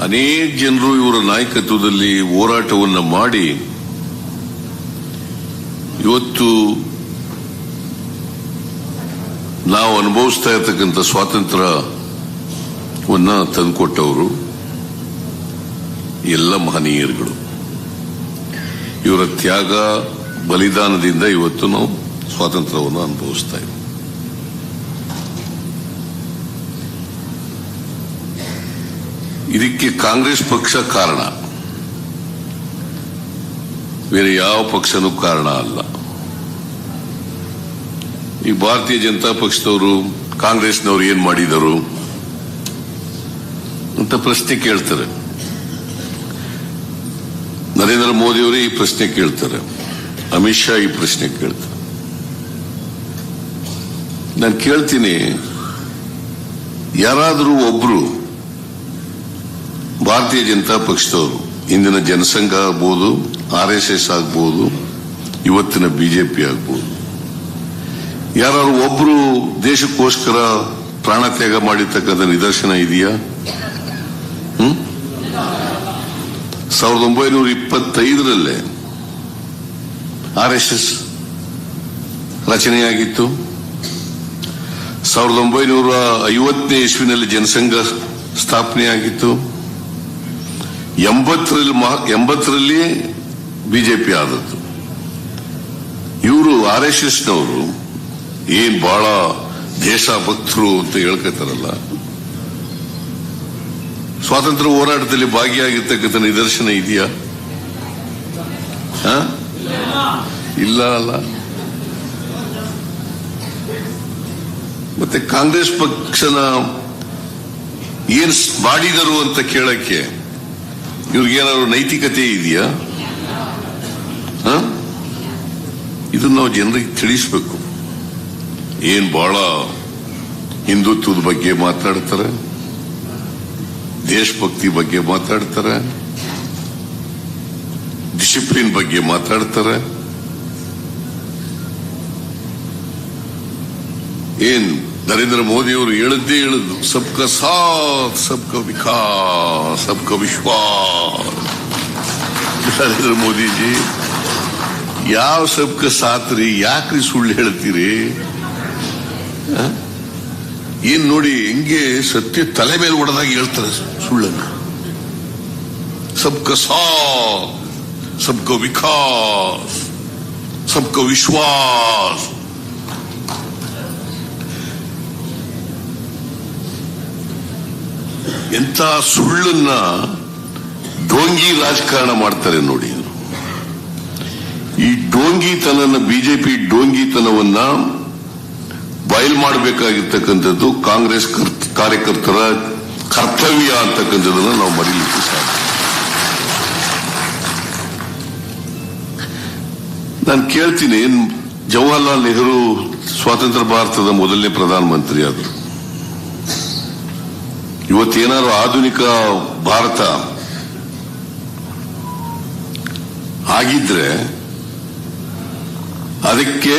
ಅನೇಕ ಜನರು ಇವರ ನಾಯಕತ್ವದಲ್ಲಿ ಹೋರಾಟವನ್ನು ಮಾಡಿ ಇವತ್ತು ನಾವು ಅನುಭವಿಸ್ತಾ ಇರತಕ್ಕಂಥ ಸ್ವಾತಂತ್ರ್ಯವನ್ನ ತಂದುಕೊಟ್ಟವರು ಎಲ್ಲ ಮಹನೀಯರುಗಳು. ಇವರ ತ್ಯಾಗ ಬಲಿದಾನದಿಂದ ಇವತ್ತು ನಾವು ಸ್ವಾತಂತ್ರ್ಯವನ್ನು ಅನುಭವಿಸ್ತಾ ಇದ್ದೀವಿ. ಇದಕ್ಕೆ ಕಾಂಗ್ರೆಸ್ ಪಕ್ಷ ಕಾರಣ, ಬೇರೆ ಯಾವ ಪಕ್ಷನೂ ಕಾರಣ ಅಲ್ಲ. ಈ ಭಾರತೀಯ ಜನತಾ ಪಕ್ಷದವರು ಕಾಂಗ್ರೆಸ್ನವರು ಏನ್ ಮಾಡಿದರು ಅಂತ ಪ್ರಶ್ನೆ ಕೇಳ್ತಾರೆ. ನರೇಂದ್ರ ಮೋದಿಯವರೇ ಈ ಪ್ರಶ್ನೆ ಕೇಳ್ತಾರೆ, ಅಮಿತ್ ಶಾ ಈ ಪ್ರಶ್ನೆ ಕೇಳ್ತಾರೆ. ನಾನು ಕೇಳ್ತೀನಿ, ಯಾರಾದರೂ ಒಬ್ರು ಭಾರತೀಯ ಜನತಾ ಪಕ್ಷದವರು, ಇಂದಿನ ಜನಸಂಘ ಆಗ್ಬೋದು, RSS ಆಗ್ಬೋದು, ಇವತ್ತಿನ ಬಿಜೆಪಿ ಆಗ್ಬೋದು, ಯಾರು ಒಬ್ರು ದೇಶಕ್ಕೋಸ್ಕರ ಪ್ರಾಣ ತ್ಯಾಗ ಮಾಡಿರ್ತಕ್ಕಂಥ ನಿದರ್ಶನ ಇದೆಯಾ? 1925ರಲ್ಲೇ RSS ರಚನೆಯಾಗಿತ್ತು. 1950ನೇ ಇಸ್ವಿನಲ್ಲಿ ಜನಸಂಘ ಸ್ಥಾಪನೆಯಾಗಿತ್ತು. 80ರಲ್ಲಿ ಬಿಜೆಪಿ ಆದದ್ದು. ಇವರು RSSನವರು ಏನ್ ಬಹಳ ದೇಶಭಕ್ತರು ಅಂತ ಹೇಳ್ಕೊತಾರಲ್ಲ, ಸ್ವಾತಂತ್ರ್ಯ ಹೋರಾಟದಲ್ಲಿ ಭಾಗಿಯಾಗಿರ್ತಕ್ಕಂಥ ನಿದರ್ಶನ ಇದೆಯಾ? ಇಲ್ಲ ಅಲ್ಲ. ಮತ್ತೆ ಕಾಂಗ್ರೆಸ್ ಪಕ್ಷನ ಏನ್ ಮಾಡಿದರು ಅಂತ ಕೇಳಕ್ಕೆ ಇವ್ರಿಗೇನಾದ್ರು ನೈತಿಕತೆ ಇದೆಯಾ? ಇದನ್ನ ನಾವು ಜನರಿಗೆ ತಿಳಿಸಬೇಕು. ಏನ್ ಬಹಳ ಹಿಂದುತ್ವದ ಬಗ್ಗೆ ಮಾತಾಡ್ತಾರೆ, ದೇಶಭಕ್ತಿ ಬಗ್ಗೆ ಮಾತಾಡ್ತಾರೆ, ಡಿಸಿಪ್ಲಿನ್ ಬಗ್ಗೆ ಮಾತಾಡ್ತಾರೆ. ಏನ್ ನರೇಂದ್ರ ಮೋದಿ ಅವರು ಹೇಳದ್ದೇ ಹೇಳುದು, ಸಬ್ಕಾ ಸಾಥ್ ಸಬ್ಕಾ ವಿಕಾಸ್ ಸಬ್ಕಾ ವಿಶ್ವಾಸ್. ನರೇಂದ್ರ ಮೋದಿಜಿ ಯಾವ ಸಬ್ಕಾ ಸಾಥ್ ರೀ? ಯಾಕ್ರಿ ಸುಳ್ಳು ಹೇಳ್ತೀರಿ? ಏನ್ ನೋಡಿ ಹೆಂಗೆ ಸತ್ಯ ತಲೆ ಮೇಲೆ ಹೊಡೆದಾಗ ಹೇಳ್ತಾರೆ ಸುಳ್ಳನ್ನು. ಸಬ್ಕಾ ಸಾಥ್ ಸಬ್ಕಾ ವಿಕಾಸ್ ಸಬ್ಕಾ ವಿಶ್ವಾಸ್. ಎಂತ ಸುಳ್ಳನ್ನ ಡೋಂಗಿ ರಾಜಕಾರಣ ಮಾಡ್ತಾರೆ ನೋಡಿ. ಈ ಡೋಂಗಿತನ, ಬಿಜೆಪಿ ಡೋಂಗಿತನವನ್ನ ಬಯಲು ಮಾಡಬೇಕಾಗಿರ್ತಕ್ಕಂಥದ್ದು ಕಾಂಗ್ರೆಸ್ ಕಾರ್ಯಕರ್ತರ ಕರ್ತವ್ಯ ಅಂತಕ್ಕಂಥದ್ದನ್ನು ನಾವು ಮರೀಲಿಕ್ಕೆ ಸಾಧ್ಯ. ನಾನು ಕೇಳ್ತೀನಿ, ಜವಾಹರ್ಲಾಲ್ ನೆಹರು ಸ್ವಾತಂತ್ರ್ಯ ಭಾರತದ ಮೊದಲನೇ ಪ್ರಧಾನಮಂತ್ರಿ ಆದರು. ಇವತ್ತೇನಾದ್ರು ಆಧುನಿಕ ಭಾರತ ಆಗಿದ್ರೆ ಅದಕ್ಕೆ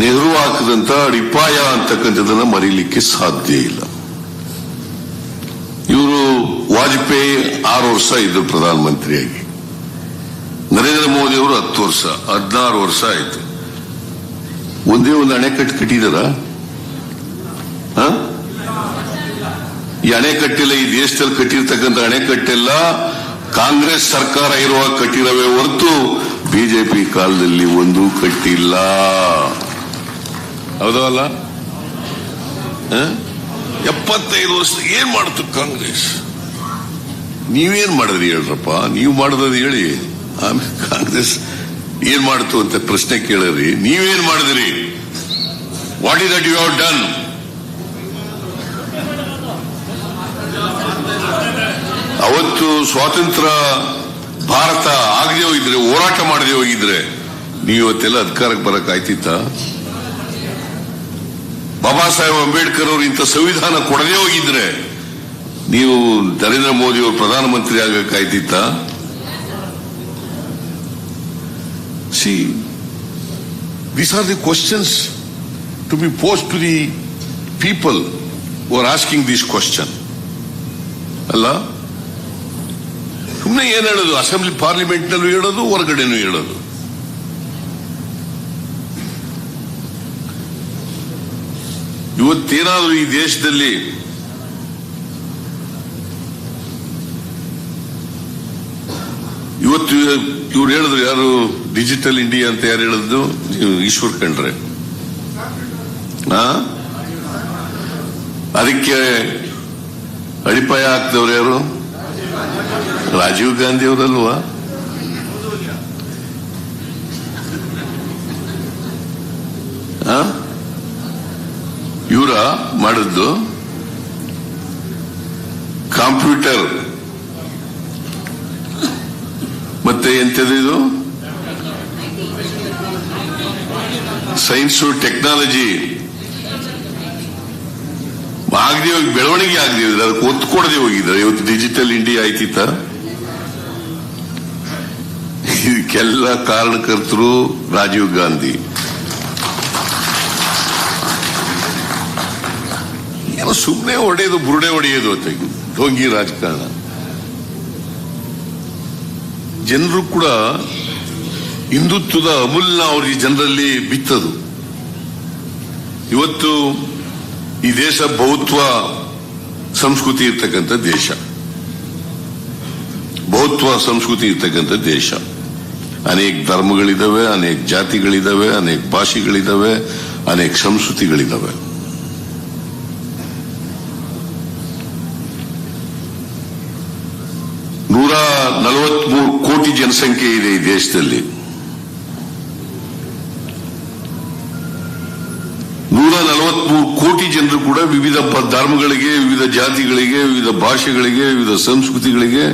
ನೆಹರು ಹಾಕಿದಂತ ಅಡಿಪಾಯ ಅಂತಕ್ಕಂಥದ್ದನ್ನ ಮರೀಲಿಕ್ಕೆ ಸಾಧ್ಯ ಇಲ್ಲ. ಇವರು ವಾಜಪೇಯಿ 6 ವರ್ಷ ಇದ್ರು ಪ್ರಧಾನಮಂತ್ರಿಯಾಗಿ. ನರೇಂದ್ರ ಮೋದಿ ಅವರು 10 ವರ್ಷ, 16 ವರ್ಷ ಆಯ್ತು. ಒಂದೇ ಒಂದು ಅಣೆಕಟ್ಟು ಕಟ್ಟಿದಾರ? ಈ ಅಣೆಕಟ್ಟಿಲ್ಲ. ಈ ದೇಶದಲ್ಲಿ ಕಟ್ಟಿರ್ತಕ್ಕಂಥ ಅಣೆಕಟ್ಟೆಲ್ಲ ಕಾಂಗ್ರೆಸ್ ಸರ್ಕಾರ ಇರುವಾಗ ಕಟ್ಟಿರವೇ ಹೊರತು ಬಿಜೆಪಿ ಕಾಲದಲ್ಲಿ ಒಂದೂ ಕಟ್ಟಿಲ್ಲ. ಹೌದಲ್ಲ? 75 ವರ್ಷ ಏನ್ ಮಾಡ್ತು ಕಾಂಗ್ರೆಸ್? ನೀವೇನ್ ಮಾಡಿದ್ರಿ ಹೇಳ್ರಪ್ಪ? ನೀವು ಮಾಡಿದ್ರಿ ಹೇಳಿ. ಆಮೇಲೆ ಕಾಂಗ್ರೆಸ್ ಏನ್ ಮಾಡ್ತು ಅಂತ ಪ್ರಶ್ನೆ ಕೇಳ್ರಿ. ನೀವೇನ್ ಮಾಡಿದ್ರಿ? What is that you have done? ಅವತ್ತು ಸ್ವಾತಂತ್ರ್ಯ ಭಾರತ ಆಗದೆ ಹೋಗಿದ್ರೆ, ಹೋರಾಟ ಮಾಡದೆ ಹೋಗಿದ್ರೆ ನೀವು ಇವತ್ತೆಲ್ಲ ಅಧಿಕಾರಕ್ಕೆ ಬರಕ್ ಆಯ್ತಿತ್ತ? ಬಾಬಾ ಸಾಹೇಬ್ ಅಂಬೇಡ್ಕರ್ ಅವರು ಇಂಥ ಸಂವಿಧಾನ ಕೊಡದೆ ಹೋಗಿದ್ರೆ ನೀವು ನರೇಂದ್ರ ಮೋದಿ ಅವರು ಪ್ರಧಾನಮಂತ್ರಿ ಆಗಕ್ಕಾಯ್ತಿತ್ತ? See, these are the questions to be posed to the people who are asking this question. ಅಲ್ಲ, ಸುಮ್ಮನೆ ಏನ್ ಹೇಳೋದು, ಅಸೆಂಬ್ಲಿ ಪಾರ್ಲಿಮೆಂಟ್ ನಲ್ಲೂ ಹೇಳೋದು, ಹೊರಗಡೆನೂ ಹೇಳೋದು. ಇವತ್ತೇನಾದ್ರೂ ಈ ದೇಶದಲ್ಲಿ ಇವತ್ತು ಇವ್ರು ಹೇಳಿದ್ರು, ಯಾರು ಡಿಜಿಟಲ್ ಇಂಡಿಯಾ ಅಂತ ಯಾರು ಹೇಳಿದ್ರು? ಈಶ್ವರ್ ಖಂಡ್ರೆ. ಅದಕ್ಕೆ ಅಡಿಪಾಯ ಹಾಕ್ದವ್ರು ಯಾರು? ರಾಜೀವ್ ಗಾಂಧಿ ಅವರಲ್ವಾ? ಇವರ ಮಾಡಿದ್ದು ಕಂಪ್ಯೂಟರ್ ಮತ್ತೆ ಎಂತದ್ದು ಇದು ಸೈನ್ಸ್ ಟೆಕ್ನಾಲಜಿ ಆಗದೆ ಹೋಗಿ ಬೆಳವಣಿಗೆ ಆಗದೆ ಹೋಗಿದ್ರೆ, ಅದಕ್ಕೆ ಒತ್ತು ಕೊಡದೆ ಹೋಗಿದ್ದಾರೆ. ಇವತ್ತು ಡಿಜಿಟಲ್ ಇಂಡಿಯಾ ಆಯ್ತಿತ್ತ? ಇದಕ್ಕೆಲ್ಲ ಕಾರಣಕರ್ತರು ರಾಜೀವ್ ಗಾಂಧಿ. ಏನೋ ಸುಮ್ಮನೆ ಹೊಡೆಯೋದು, ಬುರುಡೆ ಹೊಡೆಯೋದು ಅಂತ ಢೋಂಗಿ ರಾಜಕಾರಣ. ಜನರು ಕೂಡ ಹಿಂದುತ್ವದ ಅಮೂಲ್ಯ ಅವ್ರಿಗೆ ಜನರಲ್ಲಿ ಬಿತ್ತದು. ಇವತ್ತು ಈ ದೇಶ ಬಹುತ್ವ ಸಂಸ್ಕೃತಿ ಇರ್ತಕ್ಕಂಥ ದೇಶ, ಬಹುತ್ವ ಸಂಸ್ಕೃತಿ ಇರ್ತಕ್ಕಂಥ ದೇಶ. ಅನೇಕ ಧರ್ಮಗಳಿದಾವೆ, ಅನೇಕ ಜಾತಿಗಳಿದಾವೆ, ಅನೇಕ ಭಾಷೆಗಳಿದಾವೆ, ಅನೇಕ ಸಂಸ್ಕೃತಿಗಳಿದಾವೆ. ನೂರ 43 ಕೋಟಿ ಜನಸಂಖ್ಯೆ ಇದೆ ಈ ದೇಶದಲ್ಲಿ. 143 ಕೋಟಿ ಜನರು ಕೂಡ ವಿವಿಧ ಧರ್ಮಗಳಿಗೆ, ವಿವಿಧ ಜಾತಿಗಳಿಗೆ, ವಿವಿಧ ಭಾಷೆಗಳಿಗೆ, ವಿವಿಧ ಸಂಸ್ಕೃತಿಗಳಿಗೆ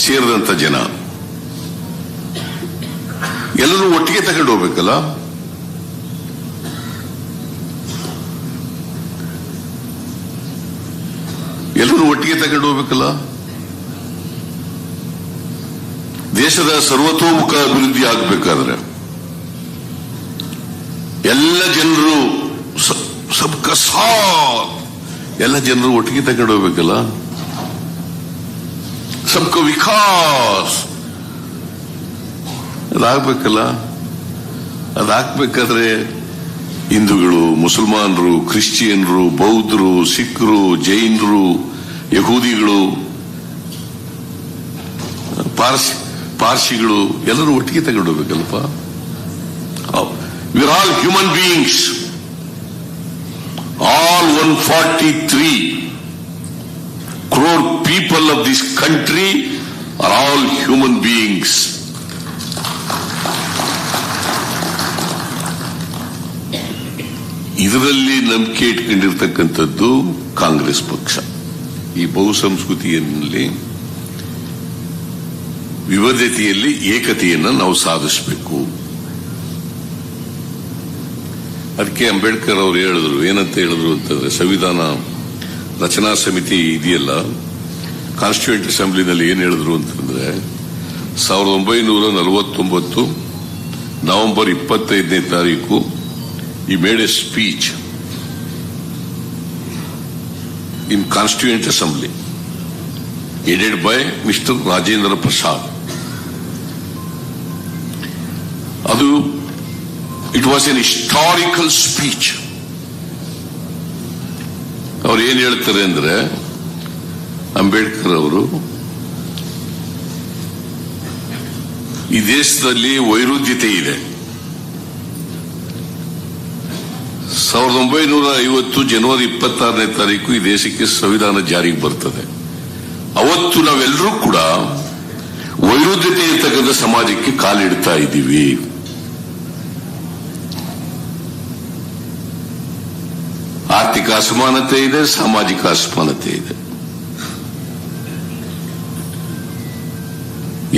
ಸೇರಿದಂತ ಜನ. ಎಲ್ಲರೂ ಒಟ್ಟಿಗೆ ತಗೊಂಡು ಹೋಗ್ಬೇಕಲ್ಲ. ಎಲ್ಲರೂ ಒಟ್ಟಿಗೆ ತಗೊಂಡು ಹೋಗ್ಬೇಕಲ್ಲ. ದೇಶದ ಸರ್ವತೋಮುಖ ಅಭಿವೃದ್ಧಿ ಆಗಬೇಕಾದ್ರೆ ಎಲ್ಲ ಜನರು ಸಬ್ಕಾ ಸಾಥ್, ಎಲ್ಲ ಜನರು ಒಟ್ಟಿಗೆ ತಗೊಂಡು ಹೋಗ್ಬೇಕಲ್ಲ. ಸಬ್ಕಾ ವಿಕಾಸ್ ಅದಾಗಬೇಕಲ್ಲ. ಅದಾಗಬೇಕಾದ್ರೆ ಹಿಂದೂಗಳು, ಮುಸಲ್ಮಾನರು, ಕ್ರಿಶ್ಚಿಯನ್ರು, ಬೌದ್ಧರು, ಸಿಖ್ರು, ಜೈನರು, ಯಹೂದಿಗಳು, ಪಾರ್ಸಿಗಳು ಎಲ್ಲರೂ ಒಟ್ಟಿಗೆ ತಗೊಂಡು ಹೋಗ್ಬೇಕಲ್ಲಪ್ಪ. We are all human beings. All 143 crore people of this country are all human beings. ಇದರಲ್ಲಿ ನಂಬಿಕೆ ಇಟ್ಕೊಂಡಿರ್ತಕ್ಕಂಥದ್ದು ಕಾಂಗ್ರೆಸ್ ಪಕ್ಷ. ಈ ಬಹುಸಂಸ್ಕೃತಿಯಲ್ಲಿ, ವಿವಿಧತೆಯಲ್ಲಿ ಏಕತೆಯನ್ನು ನಾವು ಸಾಧಿಸಬೇಕು. ಅದಕ್ಕೆ ಅಂಬೇಡ್ಕರ್ ಅವರು ಹೇಳಿದ್ರು, ಏನಂತ ಹೇಳಿದ್ರು ಅಂತಂದ್ರೆ, ಸಂವಿಧಾನ ರಚನಾ ಸಮಿತಿ ಇದೆಯಲ್ಲ, ಕಾನ್ಸ್ಟಿಟ್ಯೂಯೆಂಟ್ ಅಸೆಂಬ್ಲಿನಲ್ಲಿ ಏನ್ ಹೇಳಿದ್ರು ಅಂತಂದ್ರೆ, 1949 ನವೆಂಬರ್ 25ನೇ ತಾರೀಕು he made a speech in Constituent Assembly headed by Mr. Rajendra Prasad. ಅದು it was an historical speech. ಅವ್ರು ಏನ್ ಹೇಳ್ತಾರೆ ಅಂದ್ರೆ, ಅಂಬೇಡ್ಕರ್ ಅವರು ಈ ದೇಶದಲ್ಲಿ ವೈರುಧ್ಯತೆ ಇದೆ. 1950 ಜನವರಿ 26ನೇ ತಾರೀಕು ಈ ದೇಶಕ್ಕೆ ಸಂವಿಧಾನ ಜಾರಿಗೆ ಬರ್ತದೆ. ಅವತ್ತು ನಾವೆಲ್ಲರೂ ಕೂಡ ವೈರುಧ್ಯತೆ ಇರ್ತಕ್ಕಂಥ ಸಮಾಜಕ್ಕೆ ಕಾಲಿಡ್ತಾ ಇದ್ದೀವಿ. ಆರ್ಥಿಕ ಅಸಮಾನತೆ ಇದೆ, ಸಾಮಾಜಿಕ ಅಸಮಾನತೆ ಇದೆ.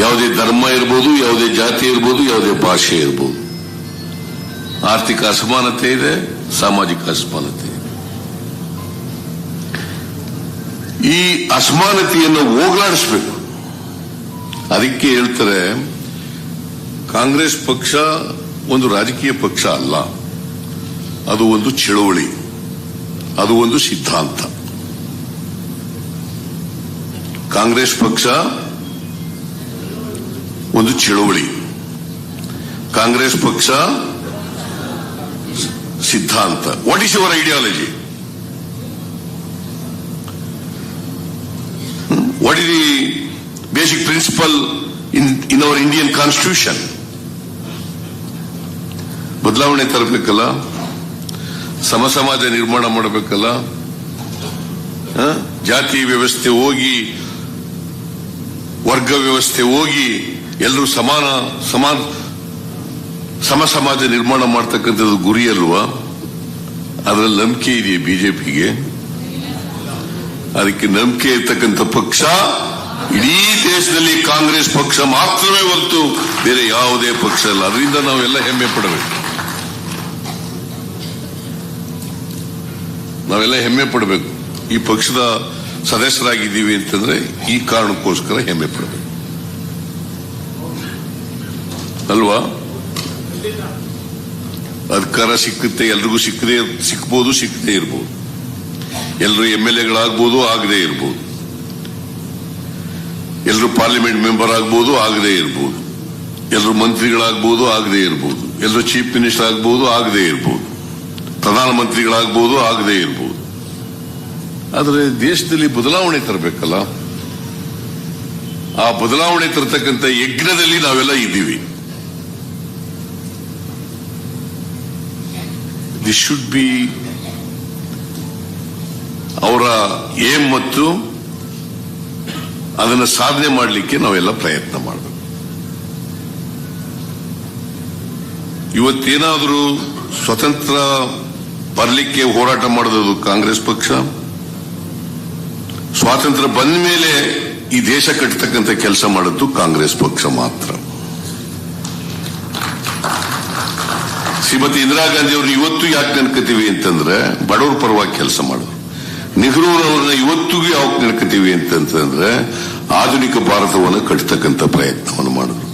ಯಾವುದೇ ಧರ್ಮ ಇರ್ಬೋದು, ಯಾವುದೇ ಜಾತಿ ಇರ್ಬೋದು, ಯಾವುದೇ ಭಾಷೆ ಇರ್ಬೋದು. ಆರ್ಥಿಕ ಅಸಮಾನತೆ ಇದೆ, ಸಾಮಾಜಿಕ ಅಸಮಾನತೆ ಇದೆ. ಈ ಅಸಮಾನತೆಯನ್ನು ಹೋಗಲಾಡಿಸಬೇಕು. ಅದಕ್ಕೆ ಹೇಳ್ತಾರೆ, ಕಾಂಗ್ರೆಸ್ ಪಕ್ಷ ಒಂದು ರಾಜಕೀಯ ಪಕ್ಷ ಅಲ್ಲ, ಅದು ಒಂದು ಚಳವಳಿ, ಅದು ಒಂದು ಸಿದ್ಧಾಂತ. ಕಾಂಗ್ರೆಸ್ ಪಕ್ಷ ಒಂದು ಚಳವಳಿ. ಕಾಂಗ್ರೆಸ್ ಪಕ್ಷ ಸಿದ್ಧಾಂತ. What is your ideology? What is the basic principal in our Indian constitution? ಬದಲಾವಣೆ ತರಬೇಕಲ್ಲ, ಸಮಾಜ ನಿರ್ಮಾಣ ಮಾಡಬೇಕಲ್ಲ, ಜಾತಿ ವ್ಯವಸ್ಥೆ ಹೋಗಿ ವರ್ಗ ವ್ಯವಸ್ಥೆ ಹೋಗಿ ಎಲ್ಲರೂ ಸಮಾಜ ನಿರ್ಮಾಣ ಮಾಡ್ತಕ್ಕಂಥದ್ದು ಗುರಿ ಅಲ್ವಾ? ಅದರಲ್ಲಿ ನಂಬಿಕೆ ಇದೆಯೇ ಬಿಜೆಪಿಗೆ? ಅದಕ್ಕೆ ನಂಬಿಕೆ ಇರ್ತಕ್ಕಂಥ ಪಕ್ಷ ಇಡೀ ದೇಶದಲ್ಲಿ ಕಾಂಗ್ರೆಸ್ ಪಕ್ಷ ಮಾತ್ರವೇ ಹೊರತು ಬೇರೆ ಯಾವುದೇ ಪಕ್ಷ ಅಲ್ಲ. ಅದರಿಂದ ನಾವೆಲ್ಲ ಹೆಮ್ಮೆ ಪಡಬೇಕು. ನಾವೆಲ್ಲ ಹೆಮ್ಮೆ ಪಡಬೇಕು. ಈ ಪಕ್ಷದ ಸದಸ್ಯರಾಗಿದ್ದೀವಿ ಅಂತಂದ್ರೆ ಈ ಕಾರಣಕ್ಕೋಸ್ಕರ ಹೆಮ್ಮೆ ಪಡಬೇಕು ಅಲ್ವಾ? ಅಧಿಕಾರ ಸಿಕ್ಕುತ್ತೆ, ಎಲ್ರಿಗೂ ಸಿಕ್ಬಹುದು, ಸಿಕ್ಕದೇ ಇರ್ಬೋದು. ಎಲ್ಲರೂ MLAಗಳಾಗ್ಬೋದು, ಆಗದೇ ಇರ್ಬೋದು. ಎಲ್ಲರೂ ಪಾರ್ಲಿಮೆಂಟ್ ಮೆಂಬರ್ ಆಗ್ಬೋದು, ಆಗದೇ ಇರ್ಬೋದು. ಎಲ್ಲರೂ ಮಂತ್ರಿಗಳಾಗ್ಬೋದು, ಆಗದೇ ಇರ್ಬೋದು. ಎಲ್ಲರೂ ಚೀಫ್ ಮಿನಿಸ್ಟರ್ ಆಗ್ಬೋದು, ಆಗದೇ ಇರ್ಬೋದು. ಪ್ರಧಾನಮಂತ್ರಿಗಳಾಗ್ಬೋದು, ಆಗದೇ ಇರ್ಬೋದು. ಆದರೆ ದೇಶದಲ್ಲಿ ಬದಲಾವಣೆ ತರಬೇಕಲ್ಲ. ಆ ಬದಲಾವಣೆ ತರತಕ್ಕಂಥ ಯಜ್ಞದಲ್ಲಿ ನಾವೆಲ್ಲ ಇದ್ದೀವಿ. ದಿಸ್ ಶುಡ್ ಬಿ ಅವರ ಏಮ್ ಮತ್ತು ಅದನ್ನು ಸಾಧನೆ ಮಾಡಲಿಕ್ಕೆ ನಾವೆಲ್ಲ ಪ್ರಯತ್ನ ಮಾಡಬೇಕು. ಇವತ್ತೇನಾದರೂ ಸ್ವತಂತ್ರ ಬರಲಿಕ್ಕೆ ಹೋರಾಟ ಮಾಡೋದು ಕಾಂಗ್ರೆಸ್ ಪಕ್ಷ. ಸ್ವಾತಂತ್ರ್ಯ ಬಂದ ಮೇಲೆ ಈ ದೇಶ ಕಟ್ಟತಕ್ಕಂಥ ಕೆಲಸ ಮಾಡಿದ್ದು ಕಾಂಗ್ರೆಸ್ ಪಕ್ಷ ಮಾತ್ರ. ಶ್ರೀಮತಿ ಇಂದಿರಾ ಗಾಂಧಿ ಅವ್ರನ್ನ ಇವತ್ತು ಯಾಕೆ ನೆನ್ಕೋತೀವಿ ಅಂತಂದ್ರೆ ಬಡವರ ಪರವಾಗಿ ಕೆಲಸ ಮಾಡಿದ್ರು. ನೆಹರೂರವ್ರನ್ನ ಇವತ್ತಿಗೂ ಯಾಕೆ ನೆನ್ಕೋತೀವಿ ಅಂತಂದ್ರೆ ಆಧುನಿಕ ಭಾರತವನ್ನು ಕಟ್ಟತಕ್ಕಂಥ ಪ್ರಯತ್ನವನ್ನು ಮಾಡಿದ್ರು.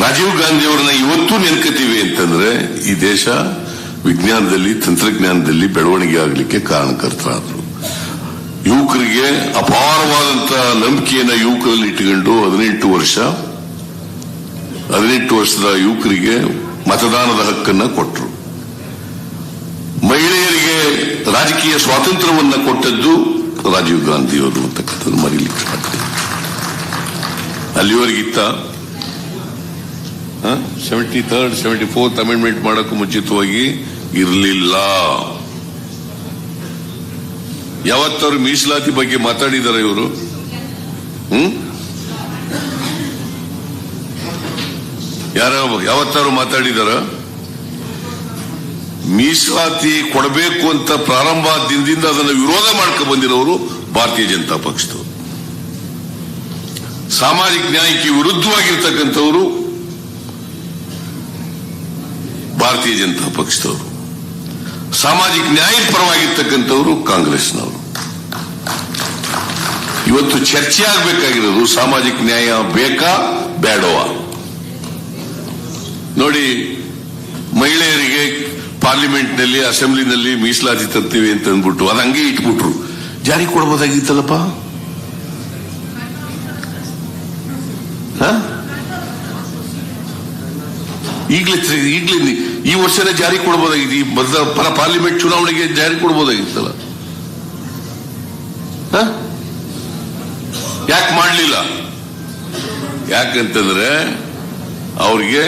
ರಾಜೀವ್ ಗಾಂಧಿ ಅವರನ್ನ ಇವತ್ತು ನೆನ್ಕೋತೀವಿ ಅಂತಂದ್ರೆ ಈ ದೇಶ ವಿಜ್ಞಾನದಲ್ಲಿ, ತಂತ್ರಜ್ಞಾನದಲ್ಲಿ ಬೆಳವಣಿಗೆ ಆಗಲಿಕ್ಕೆ ಕಾರಣಕರ್ತರಾದ್ರು. ಯುವಕರಿಗೆ ಅಪಾರವಾದಂತಹ ನಂಬಿಕೆಯನ್ನ ಯುವಕರಲ್ಲಿ ಇಟ್ಟುಕೊಂಡು 18 ವರ್ಷದ ಯುವಕರಿಗೆ ಮತದಾನದ ಹಕ್ಕನ್ನ ಕೊಟ್ಟರು. ಮಹಿಳೆಯರಿಗೆ ರಾಜಕೀಯ ಸ್ವಾತಂತ್ರ್ಯವನ್ನ ಕೊಟ್ಟದ್ದು ರಾಜೀವ್ ಗಾಂಧಿ ಅವರು ಅಂತಕ್ಕಂಥದ್ದು ಮರೀಲಿಕ್ಕೆ ಸಾಧ್ಯ. ಅಲ್ಲಿವರೆಗಿತ್ತ 73rd 74th ಅಮೆಂಡ್ಮೆಂಟ್ ಮಾಡಕ್ಕೂ ಮುಂಚಿತವಾಗಿ ಇರಲಿಲ್ಲ. ಯಾವತ್ತಾರು ಮೀಸಲಾತಿ ಬಗ್ಗೆ ಮಾತಾಡಿದಾರ ಇವರು? ಯಾವತ್ತಾರು ಮಾತಾಡಿದಾರ? ಮೀಸಲಾತಿ ಕೊಡಬೇಕು ಅಂತ ಪ್ರಾರಂಭ ದಿನದಿಂದ ಅದನ್ನು ವಿರೋಧ ಮಾಡ್ಕೊಂಡು ಬಂದಿರೋರು ಭಾರತೀಯ ಜನತಾ ಪಕ್ಷದವರು. ಸಾಮಾಜಿಕ ನ್ಯಾಯಕ್ಕೆ ವಿರುದ್ಧವಾಗಿರ್ತಕ್ಕಂಥವರು ಭಾರತೀಯ ಜನತಾ ಪಕ್ಷದವರು. ಸಾಮಾಜಿಕ ನ್ಯಾಯದ ಪರವಾಗಿರ್ತಕ್ಕಂಥವರು ಕಾಂಗ್ರೆಸ್ನವರು. ಇವತ್ತು ಚರ್ಚೆ ಆಗಬೇಕಾಗಿರೋದು ಸಾಮಾಜಿಕ ನ್ಯಾಯ ಬೇಕಾ ಬೇಡವಾ? ನೋಡಿ, ಮಹಿಳೆಯರಿಗೆ ಪಾರ್ಲಿಮೆಂಟ್ನಲ್ಲಿ, ಅಸೆಂಬ್ಲಿನಲ್ಲಿ ಮೀಸಲಾತಿ ತರ್ತೀವಿ ಅಂತ ಅಂದ್ಬಿಟ್ಟು ಅದು ಹಂಗೆ ಇಟ್ಬಿಟ್ರು. ಜಾರಿ ಕೊಡಬಹುದಾಗಿತ್ತಲ್ಲಪ್ಪ. ಈಗಲೇ ಈ ವರ್ಷನೇ ಜಾರಿ ಕೊಡಬಹುದಾಗಿತ್ತು. ಈ ಪಾರ್ಲಿಮೆಂಟ್ ಚುನಾವಣೆಗೆ ಜಾರಿ ಕೊಡಬಹುದಾಗಿತ್ತಲ್ಲ. ಯಾಕೆ ಮಾಡಲಿಲ್ಲ? ಯಾಕಂತಂದ್ರೆ ಅವ್ರಿಗೆ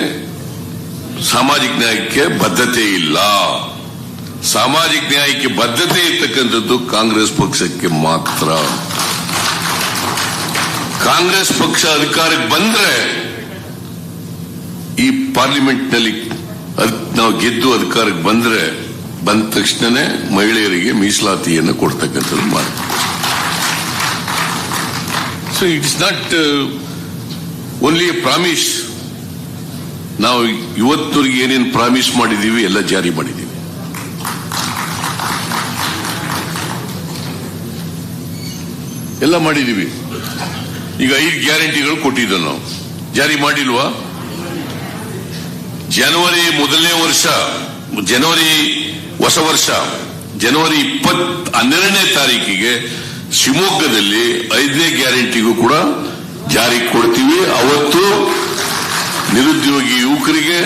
ಸಾಮಾಜಿಕ ನ್ಯಾಯಕ್ಕೆ ಬದ್ಧತೆ ಇಲ್ಲ. ಸಾಮಾಜಿಕ ನ್ಯಾಯಕ್ಕೆ ಬದ್ಧತೆ ಇರ್ತಕ್ಕಂಥದ್ದು ಕಾಂಗ್ರೆಸ್ ಪಕ್ಷಕ್ಕೆ ಮಾತ್ರ. ಕಾಂಗ್ರೆಸ್ ಪಕ್ಷ ಅಧಿಕಾರಕ್ಕೆ ಬಂದ್ರೆ ಈ ಪಾರ್ಲಿಮೆಂಟ್ ನಲ್ಲಿ ನಾವು ಗೆದ್ದು ಅಧಿಕಾರಕ್ಕೆ ಬಂದ ತಕ್ಷಣನೇ ಮಹಿಳೆಯರಿಗೆ ಮೀಸಲಾತಿಯನ್ನು ಕೊಡ್ತಕ್ಕಂಥದ್ದು ಮಾಡ್ತೀವಿ. So it's not only A promise. ನಾವು ಇವತ್ತವರೆಗೆ ಏನೇನು ಪ್ರಾಮಿಸ್ ಮಾಡಿದೀವಿ ಎಲ್ಲ ಜಾರಿ ಮಾಡಿದೀವಿ. ಎಲ್ಲ ಮಾಡಿದೀವಿ. ಈಗ 5 ಗ್ಯಾರಂಟಿಗಳು ಕೊಟ್ಟಿದ್ದ ನಾವು ಜಾರಿ ಮಾಡಿಲ್ವಾ? ಜನವರಿ ಮೊದಲನೇ ವರ್ಷ, ಹೊಸ ವರ್ಷ ಜನವರಿ 12ನೇ ತಾರೀಕಿಗೆ ಶಿವಮೊಗ್ಗದಲ್ಲಿ 5ನೇ ಗ್ಯಾರಂಟಿಗೂ ಕೂಡ ಜಾರಿಗೆ ಕೊಡ್ತೀವಿ. ಅವತ್ತು ನಿರುದ್ಯೋಗಿ ಯುವಕರಿಗೆ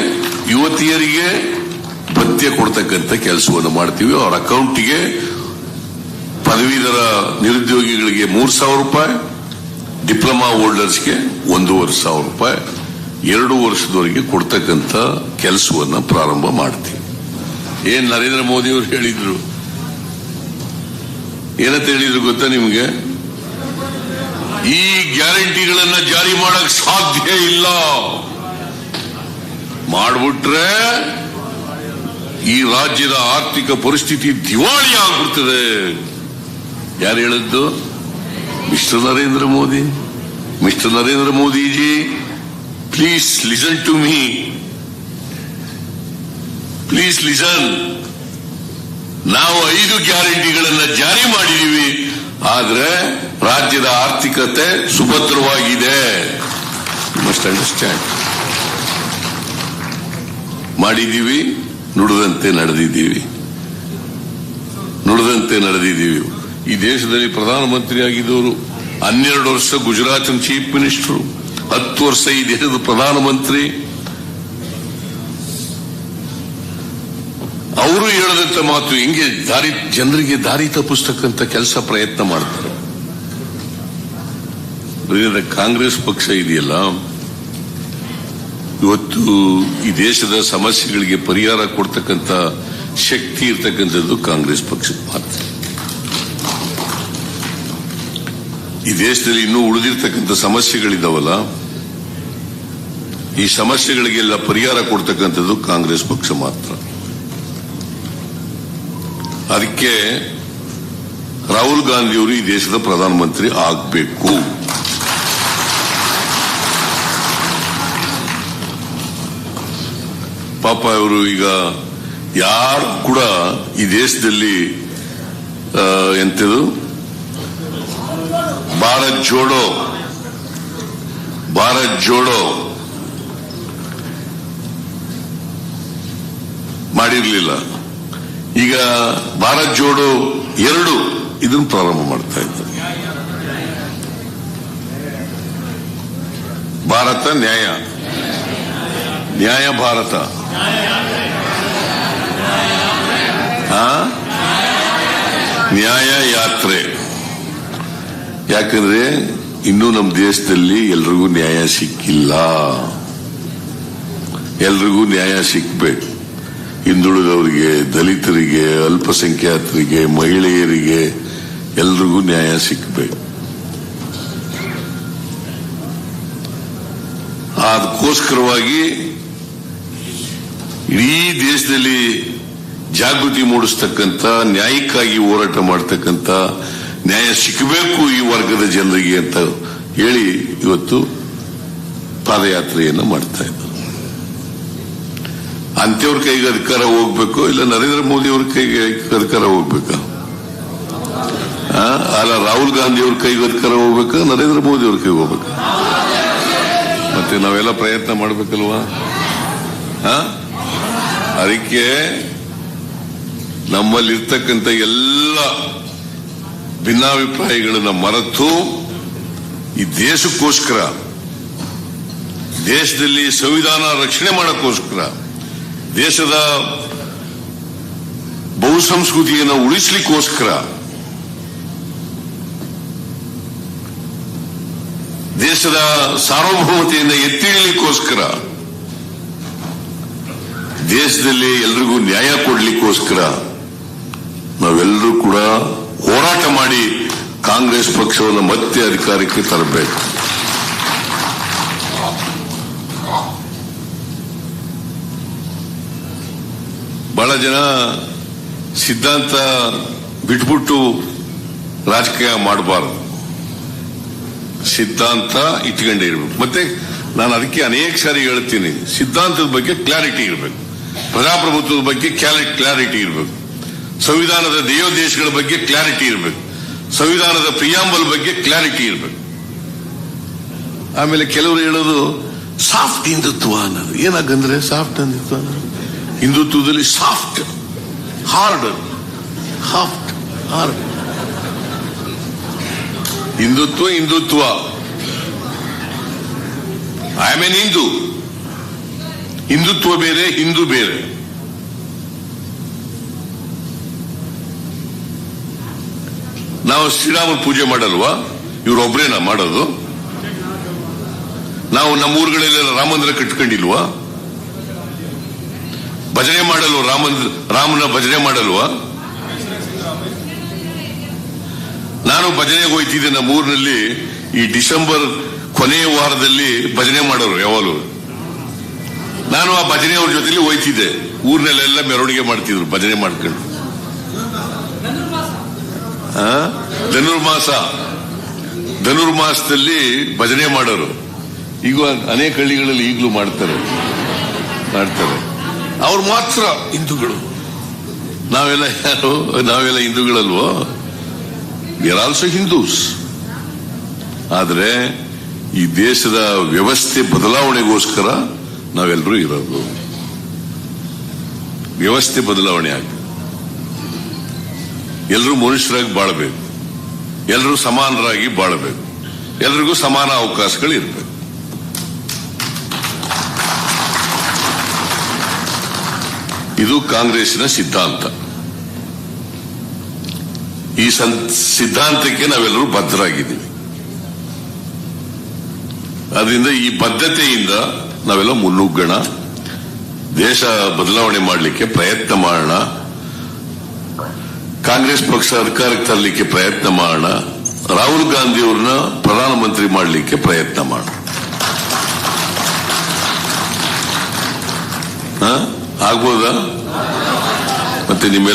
ಯುವತಿಯರಿಗೆ ಭತ್ಯೆ ಕೊಡ್ತಕ್ಕಂಥ ಕೆಲಸವನ್ನು ಮಾಡ್ತೀವಿ. ಅವರ ಅಕೌಂಟಿಗೆ ಪದವೀಧರ ನಿರುದ್ಯೋಗಿಗಳಿಗೆ 3,000 ರೂಪಾಯಿ, ಡಿಪ್ಲೊಮಾ ಹೋಲ್ಡರ್ಸ್ಗೆ 1,500 ರೂಪಾಯಿ 2 ವರ್ಷದವರೆಗೆ ಕೊಡ್ತಕ್ಕಂಥ ಕೆಲಸವನ್ನ ಪ್ರಾರಂಭ ಮಾಡ್ತೀವಿ. ಏನ್ ನರೇಂದ್ರ ಮೋದಿ ಅವರು ಹೇಳಿದ್ರು, ಏನಂತ ಹೇಳಿದ್ರು ಗೊತ್ತಾ ನಿಮ್ಗೆ? ಈ ಗ್ಯಾರಂಟಿಗಳನ್ನ ಜಾರಿ ಮಾಡಕ್ ಸಾಧ್ಯ ಇಲ್ಲ, ಮಾಡ್ಬಿಟ್ರೆ ಈ ರಾಜ್ಯದ ಆರ್ಥಿಕ ಪರಿಸ್ಥಿತಿ ದಿವಾಳಿ ಆಗ್ಬಿಡ್ತದೆ. ಯಾರು ಹೇಳಿದ್ದು? Mister Narendra Modi. Mister Narendra Modiji, please listen to me, please listen. ನಾವು 5 ಗ್ಯಾರಂಟಿಗಳನ್ನ ಜಾರಿ ಮಾಡಿದೀವಿ, ಆದ್ರೆ ರಾಜ್ಯದ ಆರ್ಥಿಕತೆ ಸುಭದ್ರವಾಗಿದೆ. Must understand. ಮಾಡಿದೀವಿ, ನುಡಿದಂತೆ ನಡೆದಿದ್ದೀವಿ, ನುಡಿದಂತೆ ನಡೆದಿದ್ದೀವಿ. ಈ ದೇಶದಲ್ಲಿ ಪ್ರಧಾನಮಂತ್ರಿ ಆಗಿದ್ದವರು 12 ವರ್ಷ ಗುಜರಾತ್ ಚೀಫ್ ಮಿನಿಸ್ಟರ್, 10 ವರ್ಷ ಈ ದೇಶದ ಪ್ರಧಾನಮಂತ್ರಿ. ಅವರು ಹೇಳದಂತ ಮಾತು ಹಿಂಗೆ ಜನರಿಗೆ ದಾರಿ ತಪ್ಪಿಸ್ತಕ್ಕಂಥ ಕೆಲಸ ಪ್ರಯತ್ನ ಮಾಡ್ತಾರೆ. ಕಾಂಗ್ರೆಸ್ ಪಕ್ಷ ಇದೆಯಲ್ಲ, ಇವತ್ತು ಈ ದೇಶದ ಸಮಸ್ಯೆಗಳಿಗೆ ಪರಿಹಾರ ಕೊಡ್ತಕ್ಕಂಥ ಶಕ್ತಿ ಇರ್ತಕ್ಕಂಥದ್ದು ಕಾಂಗ್ರೆಸ್ ಪಕ್ಷಕ್ಕೆ ಮಾತ್ರ. ಈ ದೇಶದಲ್ಲಿ ಇನ್ನೂ ಉಳಿದಿರ್ತಕ್ಕಂಥ ಸಮಸ್ಯೆಗಳಿದಾವಲ್ಲ, ಈ ಸಮಸ್ಯೆಗಳಿಗೆಲ್ಲ ಪರಿಹಾರ ಕೊಡ್ತಕ್ಕಂಥದ್ದು ಕಾಂಗ್ರೆಸ್ ಪಕ್ಷ ಮಾತ್ರ. ಅದಕ್ಕೆ ರಾಹುಲ್ ಗಾಂಧಿ ಅವರು ಈ ದೇಶದ ಪ್ರಧಾನಮಂತ್ರಿ ಆಗಬೇಕು. ಪಾಪ ಅವರು ಈಗ ಯಾರು ಕೂಡ ಈ ದೇಶದಲ್ಲಿ ಎಂತದು ಭಾರತ್ ಜೋಡೋ ಮಾಡಿರ್ಲಿಲ್ಲ. ಈಗ ಭಾರತ್ ಜೋಡೋ 2 ಇದನ್ನು ಪ್ರಾರಂಭ ಮಾಡ್ತಾ ಇದ್ದಾರೆ. ಭಾರತ ನ್ಯಾಯ, ನ್ಯಾಯ ಭಾರತ, ನ್ಯಾಯ ಯಾತ್ರೆ. ಯಾಕಂದ್ರೆ ಇನ್ನೂ ನಮ್ಮ ದೇಶದಲ್ಲಿ ಎಲ್ರಿಗೂ ನ್ಯಾಯ ಸಿಕ್ಕಿಲ್ಲ. ಎಲ್ರಿಗೂ ನ್ಯಾಯ ಸಿಕ್ಬೇಕು. ಹಿಂದುಳಿದವರಿಗೆ, ದಲಿತರಿಗೆ, ಅಲ್ಪಸಂಖ್ಯಾತರಿಗೆ, ಮಹಿಳೆಯರಿಗೆ ಎಲ್ರಿಗೂ ನ್ಯಾಯ ಸಿಕ್ಬೇಕು. ಅದಕ್ಕೋಸ್ಕರವಾಗಿ ಇಡೀ ದೇಶದಲ್ಲಿ ಜಾಗೃತಿ ಮೂಡಿಸ್ತಕ್ಕಂಥ, ನ್ಯಾಯಕ್ಕಾಗಿ ಹೋರಾಟ ಮಾಡತಕ್ಕಂಥ, ನ್ಯಾಯ ಸಿಕ್ಕಬೇಕು ಈ ವರ್ಗದ ಜನರಿಗೆ ಅಂತ ಹೇಳಿ ಇವತ್ತು ಪಾದಯಾತ್ರೆಯನ್ನು ಮಾಡ್ತಾ ಇದ್ದಾರೆ. ಅಂತ್ಯವ್ರ ಕೈಗೆ ಅಧಿಕಾರ ಹೋಗ್ಬೇಕು, ಇಲ್ಲ ನರೇಂದ್ರ ಮೋದಿ ಅವ್ರ ಕೈಗೆ ಅಧಿಕಾರ ಹೋಗ್ಬೇಕಾ? ಅಲ್ಲ, ರಾಹುಲ್ ಗಾಂಧಿ ಅವ್ರ ಕೈಗೆ ಅಧಿಕಾರ ಹೋಗ್ಬೇಕಾ, ನರೇಂದ್ರ ಮೋದಿ ಅವ್ರ ಕೈಗೆ ಹೋಗ್ಬೇಕಾ? ಮತ್ತೆ ನಾವೆಲ್ಲ ಪ್ರಯತ್ನ ಮಾಡ್ಬೇಕಲ್ವಾ? ಅದಕ್ಕೆ ನಮ್ಮಲ್ಲಿರ್ತಕ್ಕಂಥ ಎಲ್ಲ ಭಿನ್ನಾಭಿಪ್ರಾಯಗಳನ್ನ ಮರೆತು ಈ ದೇಶಕ್ಕೋಸ್ಕರ, ದೇಶದಲ್ಲಿ ಸಂವಿಧಾನ ರಕ್ಷಣೆ ಮಾಡೋಕ್ಕೋಸ್ಕರ, ದೇಶದ ಬಹುಸಂಸ್ಕೃತಿಯನ್ನು ಉಳಿಸಲಿಕ್ಕೋಸ್ಕರ, ದೇಶದ ಸಾರ್ವಭೌಮತೆಯನ್ನು ಎತ್ತಿಡಲಿಕ್ಕೋಸ್ಕರ, ದೇಶದಲ್ಲಿ ಎಲ್ರಿಗೂ ನ್ಯಾಯ ಕೊಡ್ಲಿಕ್ಕೋಸ್ಕರ ನಾವೆಲ್ಲರೂ ಕೂಡ ಹೋರಾಟ ಮಾಡಿ ಕಾಂಗ್ರೆಸ್ ಪಕ್ಷವನ್ನು ಮತ್ತೆ ಅಧಿಕಾರಕ್ಕೆ ತರಬೇಕು. ಬಹಳ ಜನ ಸಿದ್ಧಾಂತ ಬಿಟ್ಬಿಟ್ಟು ರಾಜಕೀಯ ಮಾಡಬಾರದು, ಸಿದ್ಧಾಂತ ಇಟ್ಕೊಂಡೇ ಇರಬೇಕು. ಮತ್ತೆ ನಾನು ಅದಕ್ಕೆ ಅನೇಕ ಸಾರಿ ಹೇಳ್ತೀನಿ, ಸಿದ್ಧಾಂತದ ಬಗ್ಗೆ ಕ್ಲಾರಿಟಿ ಇರಬೇಕು, ಪ್ರಜಾಪ್ರಭುತ್ವದ ಬಗ್ಗೆ ಕ್ಲಾರಿಟಿ ಇರಬೇಕು, ಸಂವಿಧಾನದ ದೇಶಗಳ ಬಗ್ಗೆ ಕ್ಲಾರಿಟಿ ಇರಬೇಕು, ಸಂವಿಧಾನದ ಪ್ರಿಯಾಂಬಲ್ ಬಗ್ಗೆ ಕ್ಲಾರಿಟಿ ಇರಬೇಕು. ಆಮೇಲೆ ಕೆಲವರು ಹೇಳೋದು ಸಾಫ್ಟ್ ಹಿಂದುತ್ವ ಅನ್ನೋದು. ಏನಾಗಂದ್ರೆ ಸಾಫ್ಟ್ ಹಿಂದುತ್ವ, ಹಿಂದುತ್ವದಲ್ಲಿ soft, hard, Hindutva I am an Hindu. Hindutva ಬೇರೆ, ಹಿಂದೂ ಬೇರೆ. ನಾವು ಶ್ರೀರಾಮನ ಪೂಜೆ ಮಾಡಲ್ವಾ? ಇವ್ರೊಬ್ರೇನಾ ಮಾಡೋದು? ನಾವು ನಮ್ಮ ಊರುಗಳಲ್ಲೆಲ್ಲ ರಾಮ ಮಂದಿರ ಕಟ್ಕೊಂಡಿಲ್ವಾ? ಭಜನೆ ಮಾಡಲ್ವ? ರಾಮನ ಭಜನೆ ಮಾಡಲ್ವಾ? ನಾನು ಭಜನೆಗೆ ಹೋಯ್ತಿದ್ದೆ ನಮ್ಮ ಊರಿನಲ್ಲಿ. ಈ ಡಿಸೆಂಬರ್ ಕೊನೆಯ ವಾರದಲ್ಲಿ ಭಜನೆ ಮಾಡೋರು ಯಾವಾಗಲೂ. ನಾನು ಆ ಭಜನೆಯವ್ರ ಜೊತೆಲಿ ಹೋಯ್ತಿದ್ದೆ. ಊರಿನಲ್ಲೆಲ್ಲ ಮೆರವಣಿಗೆ ಮಾಡ್ತಿದ್ರು ಭಜನೆ ಮಾಡ್ಕೊಂಡು. ಧನುರ್ಮಾಸದಲ್ಲಿ ಭಜನೆ ಮಾಡೋರು. ಈಗ ಅನೇಕ ಹಳ್ಳಿಗಳಲ್ಲಿ ಈಗಲೂ ಮಾಡ್ತಾರೆ. ಅವ್ರು ಮಾತ್ರ ಹಿಂದೂಗಳು. ನಾವೆಲ್ಲ ಯಾರು? ನಾವೆಲ್ಲ ಹಿಂದೂಗಳಲ್ವೋ? We are also Hindus. ಆದರೆ ಈ ದೇಶದ ವ್ಯವಸ್ಥೆ ಬದಲಾವಣೆಗೋಸ್ಕರ ನಾವೆಲ್ಲರೂ ಇರೋದು. ವ್ಯವಸ್ಥೆ ಬದಲಾವಣೆ ಆಗಿದೆ. ಎಲ್ಲರೂ ಮನುಷ್ಯರಾಗಿ ಬಾಳಬೇಕು, ಎಲ್ಲರೂ ಸಮಾನರಾಗಿ ಬಾಳಬೇಕು, ಎಲ್ರಿಗೂ ಸಮಾನ ಅವಕಾಶಗಳು ಇರಬೇಕು. ಇದು ಕಾಂಗ್ರೆಸ್ಸಿನ ಸಿದ್ಧಾಂತ. ಈ ಸಿದ್ಧಾಂತಕ್ಕೆ ನಾವೆಲ್ಲರೂ ಬದ್ಧರಾಗಿದ್ದೀವಿ. ಅದರಿಂದ ಈ ಬದ್ಧತೆಯಿಂದ ನಾವೆಲ್ಲ ಮುನ್ನುಗ್ಗೋಣ. ದೇಶ ಬದಲಾವಣೆ ಮಾಡಲಿಕ್ಕೆ ಪ್ರಯತ್ನ ಮಾಡೋಣ. ಕಾಂಗ್ರೆಸ್ ಪಕ್ಷ ಅಧಿಕಾರಕ್ಕೆ ತರಲಿಕ್ಕೆ ಪ್ರಯತ್ನ ಮಾಡೋಣ. ರಾಹುಲ್ ಗಾಂಧಿ ಅವ್ರನ್ನ ಪ್ರಧಾನಮಂತ್ರಿ ಮಾಡಲಿಕ್ಕೆ ಪ್ರಯತ್ನ ಮಾಡೋಣ. ಆಗ್ಬೋದಾ? ಮತ್ತೆ ನಿಮ್ಮೆಲ್ಲ